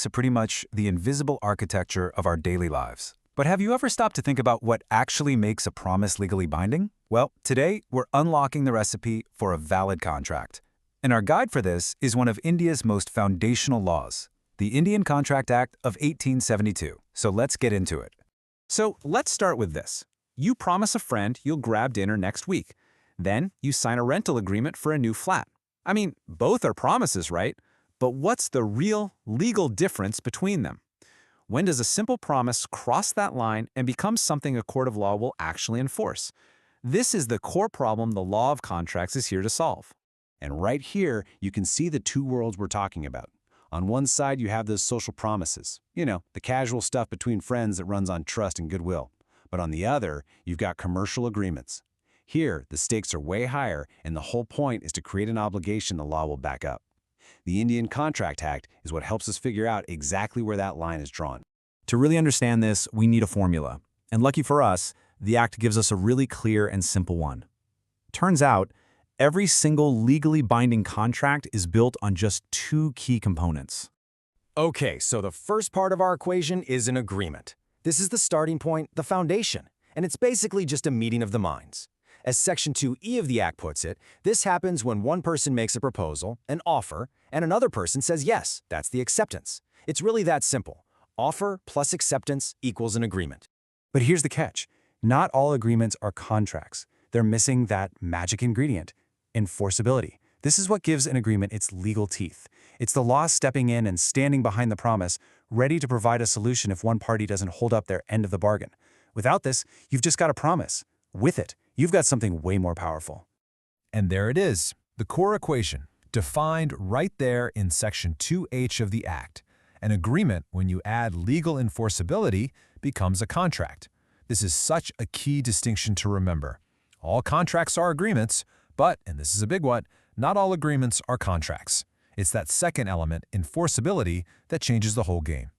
contracts are pretty much the invisible architecture of our daily lives. But have you ever stopped to think about what actually makes a promise legally binding? Well, today we're unlocking the recipe for a valid contract. And our guide for this is one of India's most foundational laws, the Indian Contract Act of 1872. So let's get into it. So let's start with this. You promise a friend you'll grab dinner next week. Then you sign a rental agreement for a new flat. I mean, both are promises, right? But what's the real legal difference between them? When does a simple promise cross that line and become something a court of law will actually enforce? This is the core problem the law of contracts is here to solve. And right here, you can see the two worlds we're talking about. On one side, you have those social promises. The casual stuff between friends that runs on trust and goodwill. But on the other, you've got commercial agreements. Here, the stakes are way higher, and the whole point is to create an obligation the law will back up. The Indian Contract Act is what helps us figure out exactly where that line is drawn. To really understand this, we need a formula. And lucky for us, the Act gives us a really clear and simple one. Turns out, every single legally binding contract is built on just two key components. Okay, so the first part of our equation is an agreement. This is the starting point, the foundation, and it's basically just a meeting of the minds. As Section 2E of the Act puts it, this happens when one person makes a proposal, an offer, and another person says yes. That's the acceptance. It's really that simple. Offer plus acceptance equals an agreement. But here's the catch. Not all agreements are contracts. They're missing that magic ingredient, enforceability. This is what gives an agreement its legal teeth. It's the law stepping in and standing behind the promise, ready to provide a solution if one party doesn't hold up their end of the bargain. Without this, you've just got a promise. With it, you've got something way more powerful. And there it is, the core equation, defined right there in Section 2H of the Act. An agreement, when you add legal enforceability, becomes a contract. This is such a key distinction to remember. All contracts are agreements, but, and this is a big one, not all agreements are contracts. It's that second element, enforceability, that changes the whole game.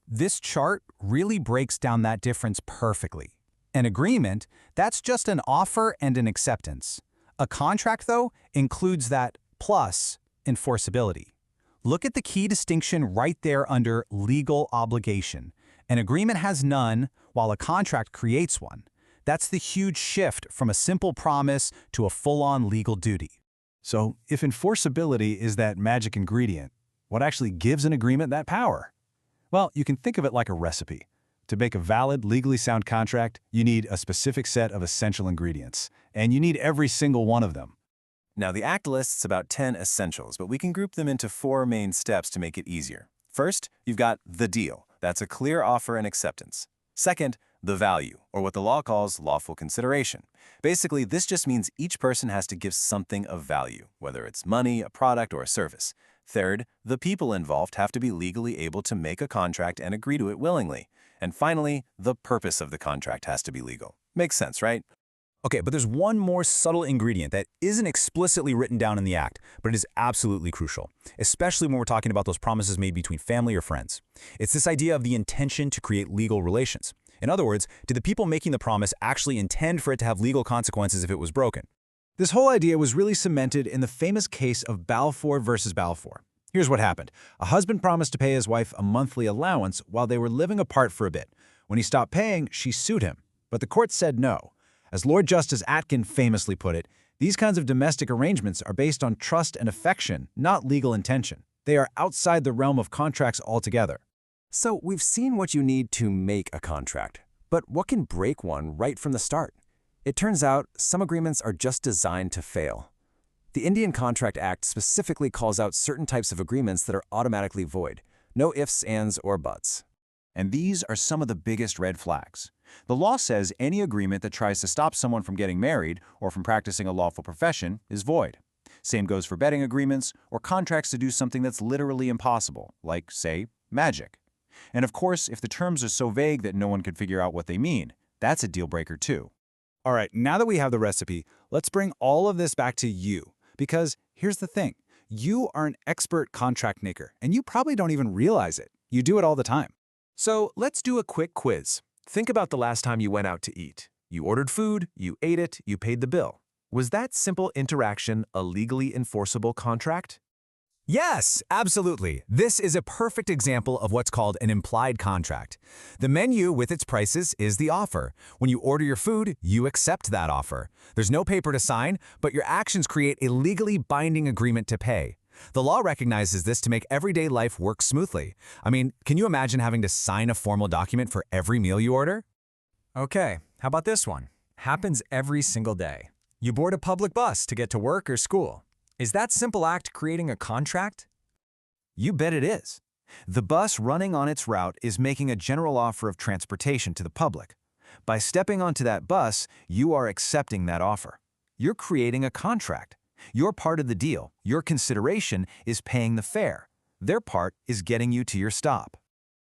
This chart really breaks down that difference perfectly. An agreement, that's just an offer and an acceptance. A contract, though, includes that plus enforceability. Look at the key distinction right there under legal obligation. An agreement has none, while a contract creates one. That's the huge shift from a simple promise to a full-on legal duty. So, if enforceability is that magic ingredient, what actually gives an agreement that power? Well, you can think of it like a recipe. To make a valid, legally sound contract, you need a specific set of essential ingredients, and you need every single one of them. Now, the Act lists about 10 essentials, but we can group them into 4 main steps to make it easier. First, you've got the deal. That's a clear offer and acceptance. Second, the value, or what the law calls lawful consideration. Basically, this just means each person has to give something of value, whether it's money, a product, or a service. Third, the people involved have to be legally able to make a contract and agree to it willingly. And finally, the purpose of the contract has to be legal. Makes sense, right? Okay, but there's one more subtle ingredient that isn't explicitly written down in the Act, but it is absolutely crucial, especially when we're talking about those promises made between family or friends. It's this idea of the intention to create legal relations. In other words, did the people making the promise actually intend for it to have legal consequences if it was broken? This whole idea was really cemented in the famous case of Balfour versus Balfour. Here's what happened. A husband promised to pay his wife a monthly allowance while they were living apart for a bit. When he stopped paying, she sued him, but the court said no. As Lord Justice Atkin famously put it, these kinds of domestic arrangements are based on trust and affection, not legal intention. They are outside the realm of contracts altogether. So we've seen what you need to make a contract, but what can break one right from the start? It turns out some agreements are just designed to fail. The Indian Contract Act specifically calls out certain types of agreements that are automatically void. No ifs, ands, or buts. And these are some of the biggest red flags. The law says any agreement that tries to stop someone from getting married or from practicing a lawful profession is void. Same goes for betting agreements or contracts to do something that's literally impossible, like, say, magic. And of course, if the terms are so vague that no one can figure out what they mean, that's a deal breaker too. All right, now that we have the recipe, let's bring all of this back to you. Because here's the thing, you are an expert contract maker, and you probably don't even realize it. You do it all the time. So let's do a quick quiz. Think about the last time you went out to eat. You ordered food, you ate it, you paid the bill. Was that simple interaction a legally enforceable contract? Yes, absolutely. This is a perfect example of what's called an implied contract. The menu with its prices is the offer. When you order your food, you accept that offer. There's no paper to sign, but your actions create a legally binding agreement to pay. The law recognizes this to make everyday life work smoothly. I mean, can you imagine having to sign a formal document for every meal you order? Okay, how about this one? Happens every single day. You board a public bus to get to work or school. Is that simple act creating a contract? You bet it is. The bus running on its route is making a general offer of transportation to the public. By stepping onto that bus, you are accepting that offer. You're creating a contract. Your part of the deal, your consideration, is paying the fare. Their part is getting you to your stop.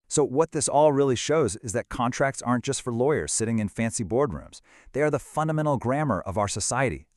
So what this all really shows is that contracts aren't just for lawyers sitting in fancy boardrooms. They are the fundamental grammar of our society,